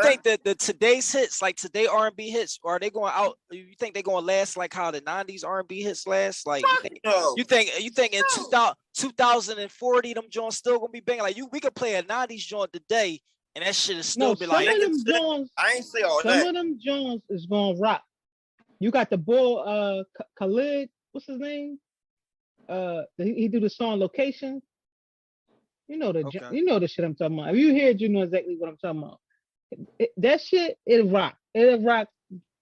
think that the today's hits, like today R&B hits, are they going out? You think they're going to last like how the 90s R&B hits last? Like you think in 2040 them joints still gonna be banging? Like we could play a 90s joint today and that shit is still be like. Some of them joints, I ain't say all some that. of them joints is gonna rock. You got the boy Khalid, what's his name? He do the song Location. You know the shit I'm talking about. If you hear it, you know exactly what I'm talking about. That shit, it'll rock. It'll rock.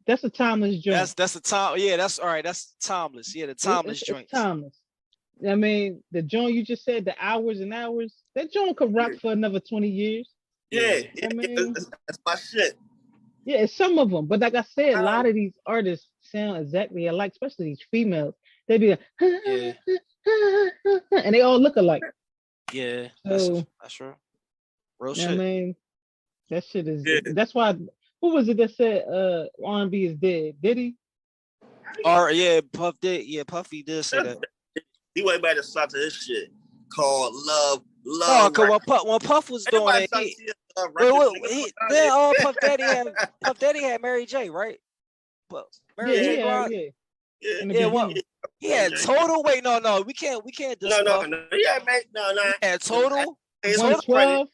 That's a timeless joint. That's a time. Yeah, that's all right. That's timeless. Yeah, the timeless joint. Timeless. I mean, the joint you just said, the hours and hours. That joint could rock for another 20 years. Yeah, I mean, that's my shit. Yeah, it's some of them, but like I said, a lot of these artists sound exactly alike, especially these females. They be like, and they all look alike. Yeah, so, that's true. Real shit. I mean, that shit is. Yeah. That's why. Who was it that said R&B is dead? Did he? Puff did. Yeah, Puffy did say that. He went back to start to his shit called Love. No, because when Puff was doing it, Puff Daddy had Mary J, right? Mary J. Blige. He had Total. Wait, no, we can't. No. Yeah, man, no. He had Total. 112.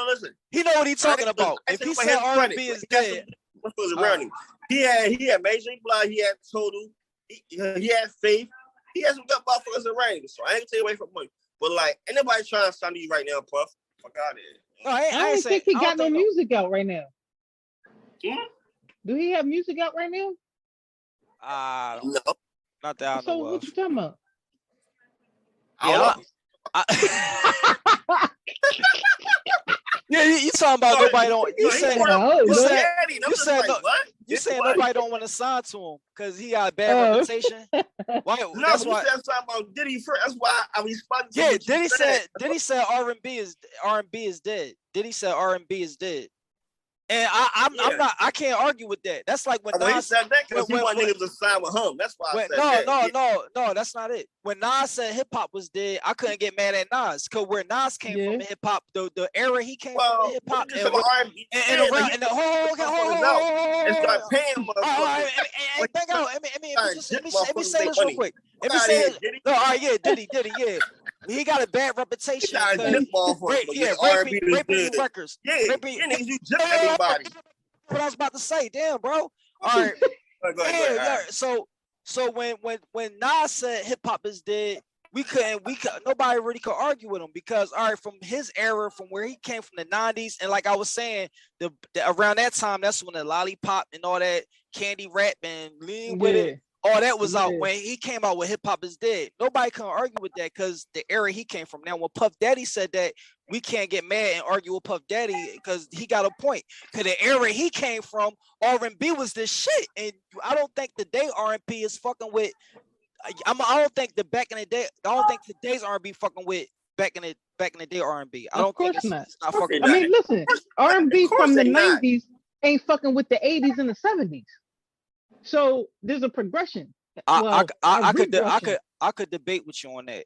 Listen. He know what he's talking about. If he said R&B is dead, he had Mary J. Blige. He had Total. He had Faith. He had some good motherfuckers around. So I ain't gonna take away from money. But like, anybody trying to sign to you right now, Puff? Fuck out of here. No, I don't think he got no music out right now. Do he have music out right now? No. Not that I know. So what you talking about? Yeah, you talking about nobody don't. You said nobody don't want to sign to him because he got a bad reputation. Why? No, that's why I'm talking about Diddy first. That's why I responded. Yeah, Diddy said R&B is dead. Diddy said R&B is dead. And I can't argue with that. That's like when Nas said that because he want niggas to sign with him. That's why I said that. No, that's not it. When Nas said hip hop was dead, I couldn't get mad at Nas because where Nas came from in hip hop, the era he came from in hip hop, and start paying motherfuckers. Let me say this real quick. Let me say it. No, all right, yeah, Diddy, yeah. He got a bad reputation. Raping records. Yeah, niggas you jump everybody. What I was about to say, damn, bro. All right. Go ahead. So when Nas said hip hop is dead, we couldn't nobody really could argue with him because all right, from his era, from where he came from the 90s, and like I was saying, the around that time, that's when the lollipop and all that candy rap and lean with it. All that was out when he came out with hip hop is dead. Nobody can argue with that because the era he came from. Now, when Puff Daddy said that, we can't get mad and argue with Puff Daddy because he got a point. Because the era he came from, R&B was this shit, and I don't think the day R&B is fucking with. I don't think the back in the day. I don't think today's R&B fucking with back in the day R&B. I don't think it's not fucking. I mean, listen, R&B from the 90s ain't fucking with the 80s and the 70s. So there's a progression. I could debate with you on that.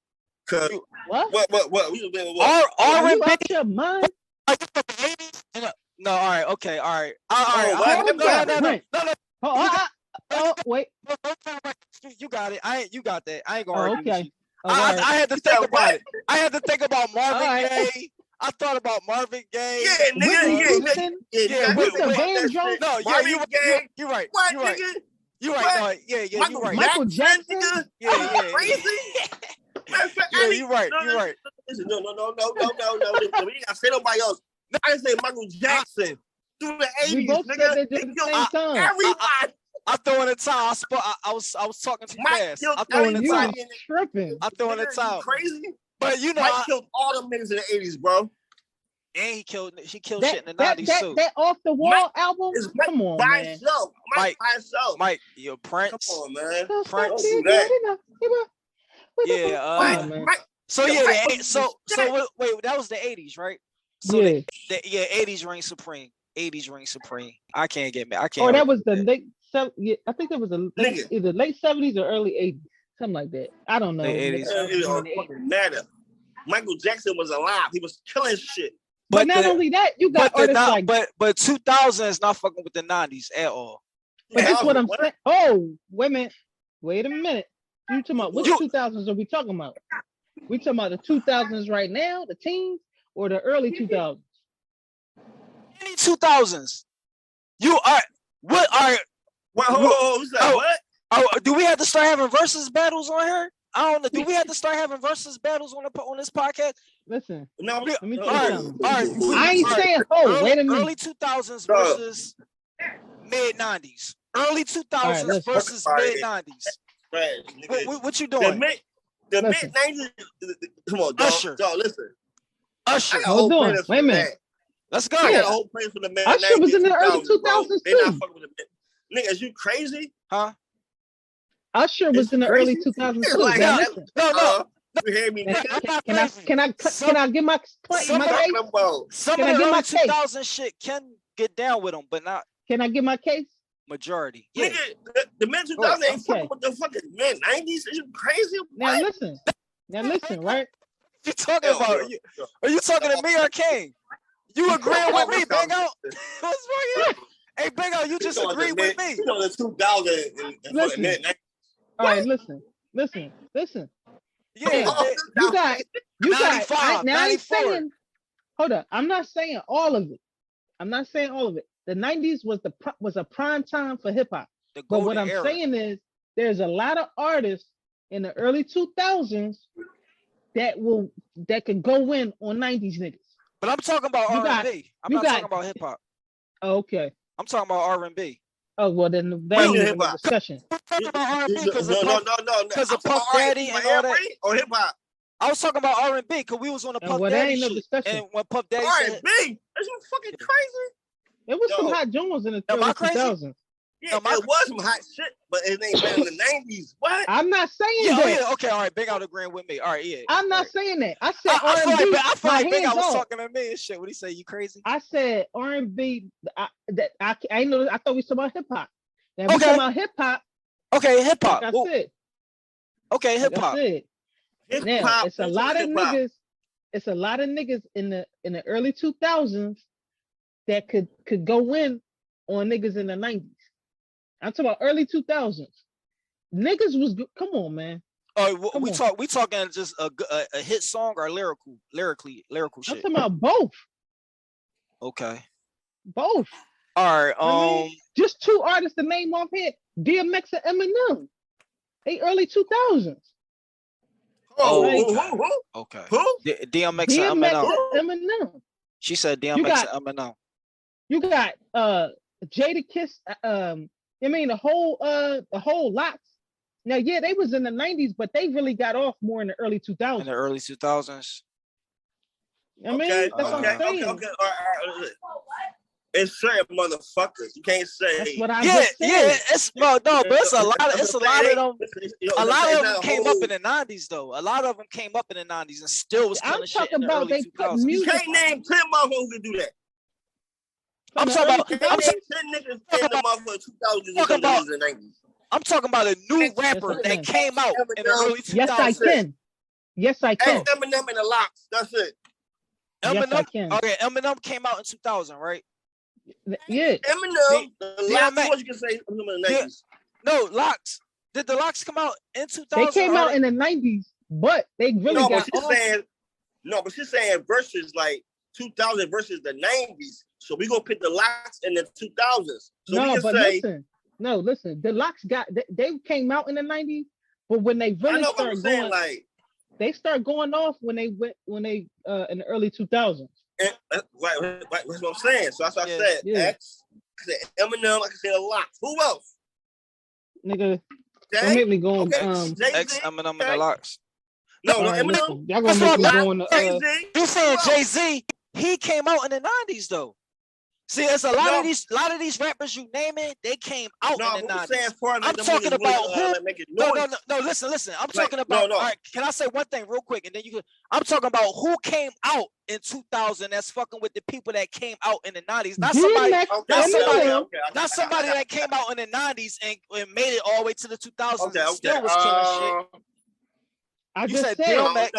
What? R&B your mind? No, all right, okay, all right. No, wait. You got it. You got that. I ain't gonna argue with you. I had to think about it. I had to think about Marvin Gaye. I thought about Marvin Gaye. Yeah, nigga. No, yeah, you're right. What, you're right. Nigga? You're right. No, yeah, you're right. Michael Jackson. Yeah. Crazy. Yeah, you're right. You're right. Listen, no. We ain't gotta say nobody else. I didn't say Michael Jackson through the 80s. We both nigga. said they did the same time. Everybody. I throw in the towel. I was talking too fast. I throw in the towel. I throw in the towel. Crazy. But you know, Mike killed all them niggas in the 80s, bro. And he killed shit in the 90s too. That Off the Wall album? Come on, by man. Himself. Mike by himself. Mike, you're Prince. Come on, man. Prince. Don't do that. Yeah. So wait, that was the 80s, right? So yeah. The 80s reign supreme. 80s reign supreme. I can't get me. I can't. Oh, that was the late. Yeah, I think it was either late 70s or early 80s, something like that. I don't know. It don't fucking matter. Michael Jackson was alive. He was killing shit. But not only that, you got artists like. But 2000 is not fucking with the 90s at all. But that's what I'm saying. Oh, wait a minute. You talking about which 2000s are we talking about? We talking about the 2000s right now, the teens, or the early 2000s? Any 2000s. You are what are? What? Oh, do we have to start having versus battles on here? I don't know. Do we have to start having versus battles on this podcast? Listen, no. Let me tell you something. All right. I ain't saying. Oh, wait a minute. Early 2000s versus mid 90s. Early 2000s versus mid 90s. What you doing? The mid 90s. Come on, dog. Listen. Usher. Hold on. Wait a minute. Let's go. I got a whole place for the mid 90s. Usher was in the early 2000s too. They not fucking with the mid. Niggas, you crazy? Huh? Usher was in the early 2000s too. Like, no. You hear me? Can I get my case? Some of the early 2000 shit can get down with them, but not. Can I get my case? Majority. Yeah. Nigga, the mid 2000s ain't fucking with the fucking mid 90s. Is you crazy? Now listen, right? You talking about? Are you talking to me or King? You agreeing with me, Bingo? What's wrong? Hey, Bingo, you just agreed with me. You know the 2000 and fucking mid 90s. All right, listen. Yeah, you got 95, now 94. saying, hold up, I'm not saying all of it. The 90s was a prime time for hip hop. But what I'm saying is there's a lot of artists in the early 2000s that could go in on 90s niggas. But I'm talking about R&B. I'm not talking about hip hop. Oh, okay. I'm talking about R&B. Oh well, then that ain't even a discussion. I'm talking about R&B because of Puff Daddy and all that. Or hip hop. I was talking about R&B because we was on the Puff Daddy shit. Discussion. And when Puff Daddy R&B? said, Are you fucking crazy? It was some hot Jones in the early 2000s. Yeah, it was some hot shit, but it ain't better than the 90s. What? I'm not saying that. Yeah, okay, all right, Big Out agreeing with me. All right, yeah. I'm not saying that. I said R&B. R&B. I feel like Big Out was talking to me and shit. What he say? You crazy? I said R&B. I know. I thought we was talking about hip hop. Now we talking about hip hop. Okay, hip hop. Like I said. Okay, hip hop. Now it's a lot of niggas. It's a lot of niggas in the early 2000s that could go in on niggas in the 90s. I'm talking about early 2000s. Niggas was good. Come on, man. We talking just a hit song or lyrical shit. I'm talking about both. Okay. Both. All right. Just two artists to name off here: DMX and Eminem. They early 2000s. Okay. Who? DMX and Eminem. She said DMX and Eminem. You got Jadakiss. The whole lots. Now, yeah, they was in the 90s, but they really got off more in the early 2000s. In the early 2000s. That's what I'm saying. Okay. All right. It's certain motherfuckers. You can't say. That's what I just said. Yeah. It's but it's a lot of them. A lot of them came up in the 90s though. A lot of them came up in the 90s and still was killing shit in the early 2000s. You can't name 10 motherfuckers who can do that. I'm talking about 10 niggas in the motherfucker 2000s and 90s. I'm talking about a new rapper that came out in the early 2000s. Yes, I can. Eminem and the Locks. That's it. Eminem. Okay, Eminem came out in 2000, right? Yeah. Eminem. The Locks. What you can say in the 90s? No, Locks. Did the Locks come out in 2000? They came out in the 90s, but they really got off. But she's saying versus like 2000 versus the 90s. So we gonna pick the Locks in the 2000s. So listen. The Locks they came out in the 90s, but when they really started going, they start going off when they in the early 2000s. Right, that's what I'm saying. So that's what I said. Yeah. X, I said Eminem, I can say a lot. Who else? Nigga, don't make me go on. X, Eminem, and the Locks. No, Eminem. Y'all gonna make me go on. You saying Jay-Z? He came out in the 90s though. See, it's a lot of these rappers you naming, they came out in the 90s. I'm talking about who. No. Listen. I'm talking about. All right, can I say one thing real quick, and then you can. I'm talking about who came out in 2000. That's fucking with the people that came out in the 90s. Not somebody that came out in the 90s and made it all the way to the 2000s. And still was killing shit. I just said DMX,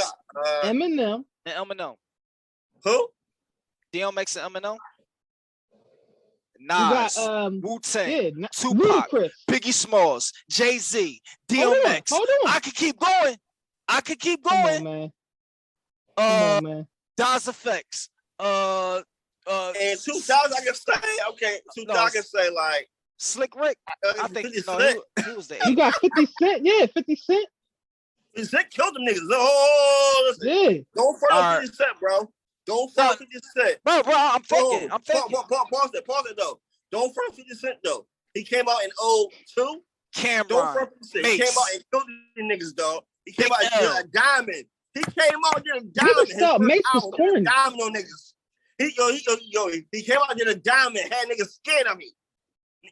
Eminem, and Eminem. Who? DMX and Eminem. Nas, Wu-Tang, Tupac, Biggie Smalls, Jay-Z, DMX. Hold on. I could keep going. Come on, man. Come on, man. Das Effects. And 2000, I can say, okay, 2000, I can say, like, Slick Rick. I think he was the 80s. You got 50 Cent. Yeah, 50 Cent. 50 Cent killed them niggas. Oh, listen. Yeah. Don't front on 50 Cent, bro. Don't front 50 Cent. Bro, I'm thinking. Pause it, though. Don't front 50 Cent, though. He came out in 02. Cameron. Don't front 50 Cent. He came out and killed the niggas, dog. He came out and did a diamond. He came out and did a diamond. Mace was corny. Diamond on niggas. He came out and did a diamond, had niggas scared of me.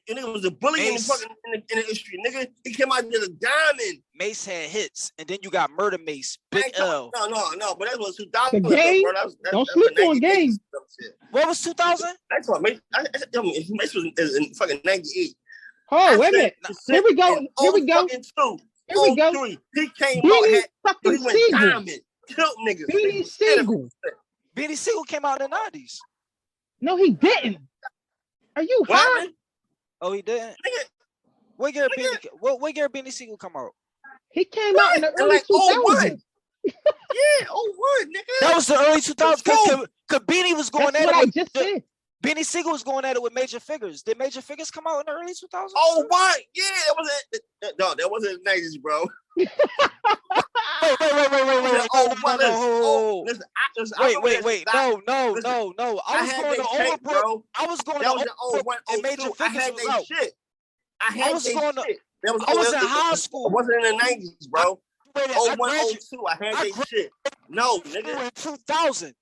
And it was a bully in the fucking in the industry, nigga. He came out and did a diamond. Mace had hits, and then you got Murder Mace, Big L. No, but that was 2000. The Game? Bro. Don't sleep on Game. What was 2000? That's what Mace was in fucking 98. Oh, wait a minute. Here we go. Here we go. He came out and he went diamond. Killed niggas. Beanie Siegel came out in the 90s. No, he didn't. Are you high? Oh, he didn't. What year Beanie Siegel come out? He came out in the early 2000s. Yeah, 01, nigga. That was the early 2000s. Cause Beanie was going at it. I just said. Beanie Siegel was going at it with Major Figures. Did Major Figures come out in the early 2000s? Oh, what? Yeah, that wasn't. No, that wasn't the 90s, bro. Wait. Wait. No. I was going to Overbrook and Major Figures was out. I was in high school. I wasn't in the 90s, bro. 01, 02, I had that shit. No, nigga. In 2000.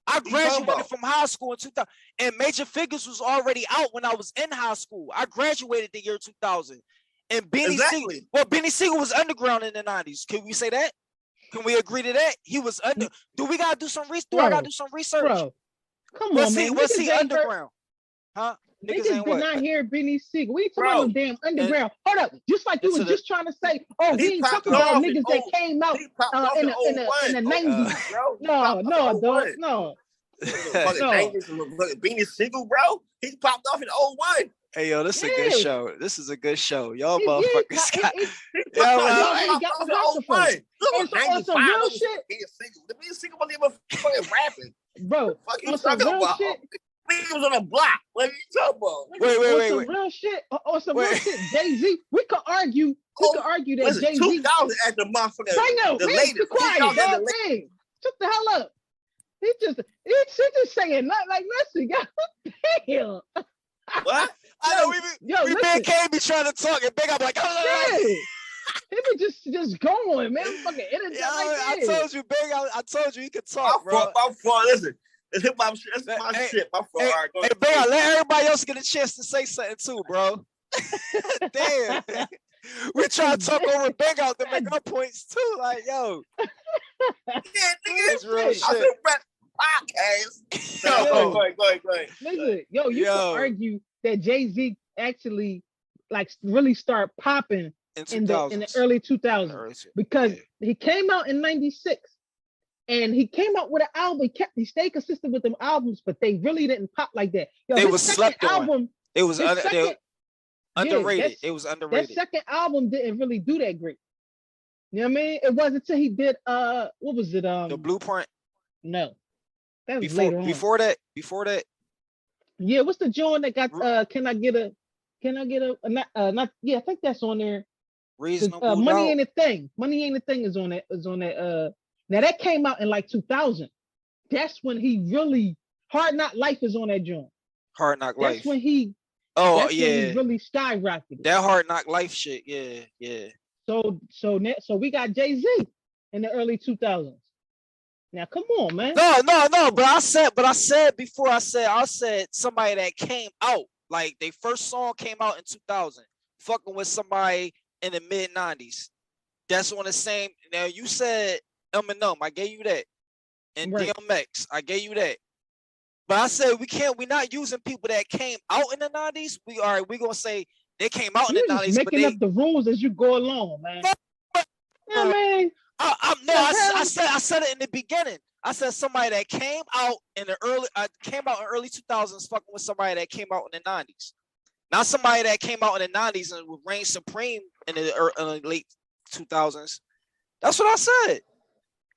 I graduated from high school in 2000. And Major Figures was already out when I was in high school. I graduated the year 2000. And Beanie Siegel was underground in the 90s. Can we say that? Can we agree to that? He was under. Do we gotta do some research? I gotta do some research. Bro, come on, man. Was he underground? Huh? Niggas did not hear Beanie Siegel. We ain't talking about damn underground. Hold up. Just like you was just trying to say, he ain't talking about niggas that came out in the 90s. No. Beanie Siegel, bro. He popped off in 01. Hey, yo, this is a good show. This is a good show. Y'all motherfuckers got... On some real shit. The Beanie Siegel wasn't even fucking rapping. Bro, on some real shit. Nigga was on a block. What are you talking about? Wait. On some real shit. On some real shit. Jay-Z. We could argue that Jay-Z. 2000 at the motherfucker. The latest. Quiet, dog. Man, shut the hell up. He's just saying nothing like listen, yo. Damn. What? I know we man can't be trying to talk and big up like he be just going, man. Fucking energy. I told you, big. I told you he could talk, bro. My fault. Listen, it's hip hop shit. That's my shit. My fault. All right, go ahead. Big, let everybody else get a chance to say something too, bro. Damn. We try to talk over Big Out to make our points too. Like, yo. Yeah, nigga. That's real shit. Podcast. Go ahead. Listen, yo, you can argue that Jay-Z actually really start popping in the early 2000s because he came out in 96 and he came out with an album. He stayed consistent with them albums, but they really didn't pop like that. Yo, they was slept on. It was underrated. It was underrated. That second album didn't really do that great. You know what I mean? It wasn't until he did what was it? The Blueprint. No, that was later on. Before that. Yeah, what's the joint that got? Can I get a? Not. Yeah, I think that's on there. Reasonable. Money Ain't a Thing. Money Ain't a Thing is on that. Now that came out in like 2000. That's when he really Hard Knock Life is on that joint. Hard Knock Life. That's when he. When he really skyrocketed. That Hard Knock Life shit. Yeah. So we got Jay-Z in the early 2000s. Now come on, man. No. But I said before. I said somebody that came out like their first song came out in 2000, fucking with somebody in the mid 90s. That's on the same. Now you said Eminem, I gave you that, and DMX, I gave you that. But I said we're not using people that came out in the 90s. We're gonna say they came out in the 90s. Making up the rules as you go along, man. Yeah, man. I said it in the beginning. I said somebody that came out in the early 2000s fucking with somebody that came out in the 90s. Not somebody that came out in the 90s and would reign supreme in the late 2000s. That's what I said.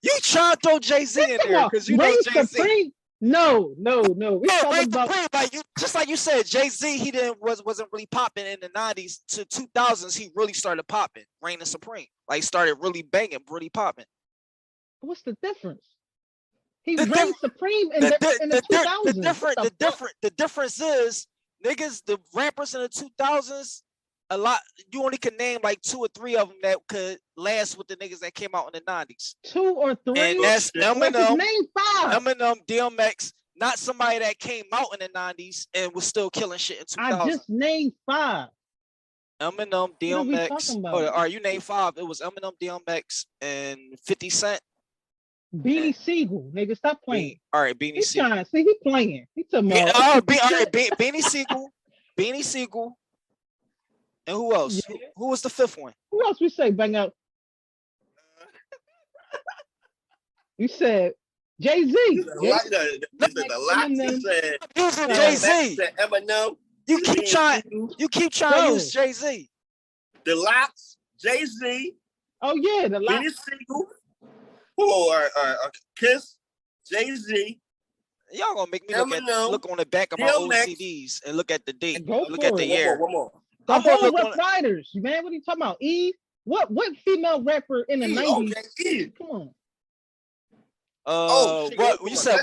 You trying to throw Jay-Z in there because you know Jay-Z. No. We talking about just like you said, Jay-Z. He wasn't really popping in the 90s to 2000s. He really started popping, reigning supreme. Like started really banging, really popping. What's the difference? He reigned supreme in the 2000s. The difference is niggas, the rappers in the 2000s. A lot. You only can name like 2 or 3 of them that could last with the niggas that came out in the 90s. 2 or 3. And that's Eminem. Name 5. Eminem, DMX. Not somebody that came out in the 90s and was still killing shit in 2000. I just named 5. Eminem, DMX. You named 5. It was Eminem, DMX, and 50 Cent. Beanie Siegel, nigga, stop playing. All right, Beanie Siegel. He playing. He talking about. Beanie Siegel. And who else? Yeah. Who was the 5th one? Who else we say bang out? You said Jay-Z. Jay-Z. Eminem. You keep trying to use Jay-Z. The Locks, Jay-Z. Oh yeah, the Locks. Beanie Siegel. Or Kiss, Jay-Z. Y'all gonna make me look on the back of my old CDs and look at the date. Look at the year. One more. The whole Rough Riders, man. What are you talking about? Eve? What female rapper in the 90s? Okay, come on. What you said?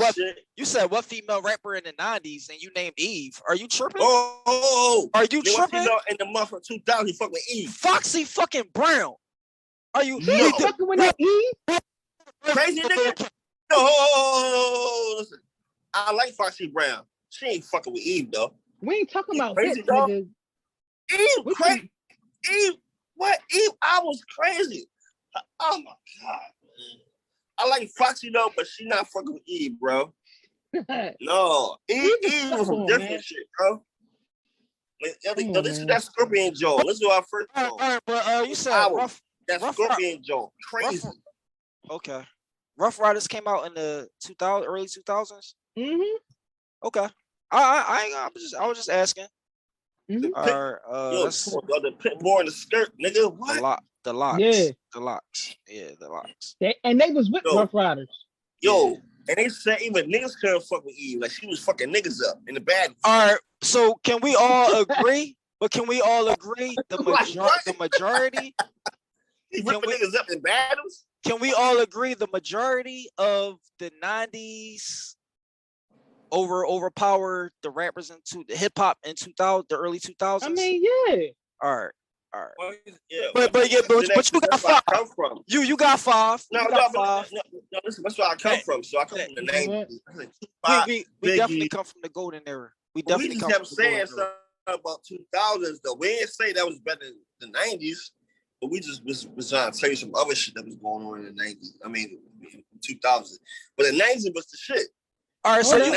You said what female rapper in the 90s, and you named Eve? Are you tripping? Are you tripping? In the month of 2000, you fuck with Eve. Foxy fucking Brown. Are you fucking with that Eve? Crazy nigga? No, listen. I like Foxy Brown. She ain't fucking with Eve though. We ain't talking about this, nigga. Eve, crazy. Eve, what? Eve, I was crazy. Oh my god. I like Foxy though, but she not fucking with Eve, bro. No, Eve was some different shit, bro. This is that Scorpion Joe. Let's do our first one. All right, but you said that Scorpion Joe, crazy. Okay. Rough Riders came out in the early 2000s. Okay. I was just asking. Mm-hmm. The pit boy in the skirt, nigga. What? The locks. Yeah. The locks. Yeah, the locks. They was with Rough Riders. And they said even niggas couldn't fuck with Eve. Like she was fucking niggas up in the bad. All right. So can we all agree? The majority? He ripping niggas up in battles? Can we all agree the majority of the 90s overpowered the rappers into the hip hop in 2000, the early 2000s? I mean, yeah. All right. Well, yeah, but you got 5. You got 5. No, listen, that's where I come from. So I come from the 90s. We definitely come from the golden era. We just kept saying something about 2000s though. We didn't say that was better than the 90s, but we just was trying to tell you some other shit that was going on in the 90s. I mean, 2000s. But the 90s was the shit. All right, so wait a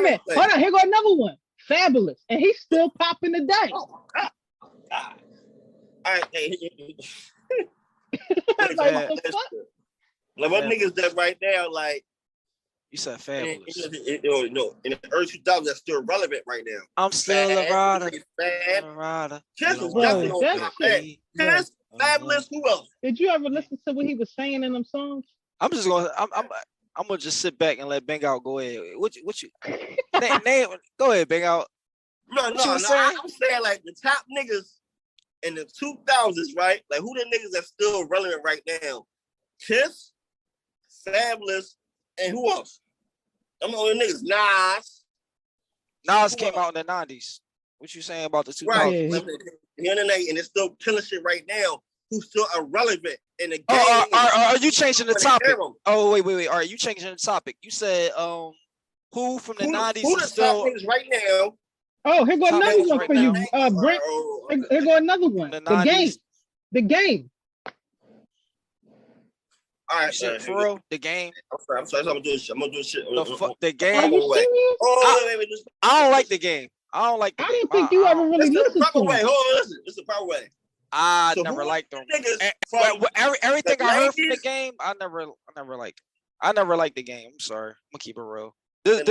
minute. Hold on, here go another one. Fabulous. And he's still popping today. Oh my God. All right, like what niggas that right now, like you said Fabulous. In the early 2000s, that's still relevant right now. I'm still a rider. Kiss is definitely on that. Kiss, Fabulous. Who else? Did you ever listen to what he was saying in them songs? I'm gonna just sit back and let Bang Out go ahead. What you name? Go ahead, Bang Out. No. I'm saying like the top niggas in the 2000s, right? Like who the niggas that's still relevant right now? Kiss, Fabulous, and who else? I'm the only niggas. Nas came out in the 90s. What you saying about the 2000s? Right. And it's still killing shit right now. Who's still irrelevant in the game? Are you changing the topic? Oh wait. Are you changing the topic? You said who from the 90s who the still top niggas right now? Oh, here go another one for you, Brent. Here go another one. The game. All right, for real, the game. I'm sorry. I'm gonna do shit. The game. Are you serious? I don't like the game. I don't like the game. I didn't think you ever really listened to it. Hold on, listen. It's the proper way. I never liked them. Everything I heard from the game, I never liked. I never liked the game. I'm sorry. I'm gonna keep it real. This is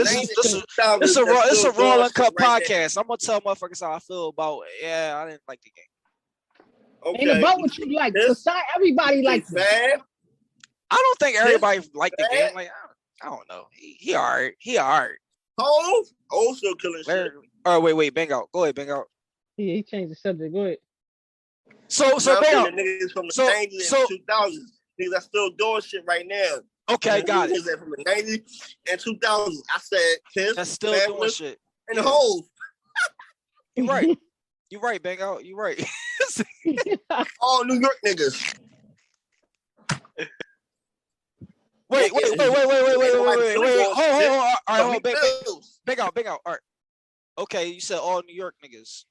a Raw Uncut podcast. I'm gonna tell motherfuckers how I feel about. Yeah, I didn't like the game. Okay. Ain't about what you like. Everybody likes it. I don't think everybody liked the game. Like I don't know. He alright. He alright. Also killing shit. Oh wait, Bingo. Go ahead, Bingo. Yeah, he changed the subject. Go ahead. So Bingo. Niggas from the 90s and 2000s. Niggas are still doing shit right now. Okay, got it. From the 90s and 2000s. I said Kiss. That's still doing shit. And the hoes. You right. You right, Bingo. You right. All New York niggas. Wait. Hold on. All right, Big out. All right. Okay, you said all New York niggas.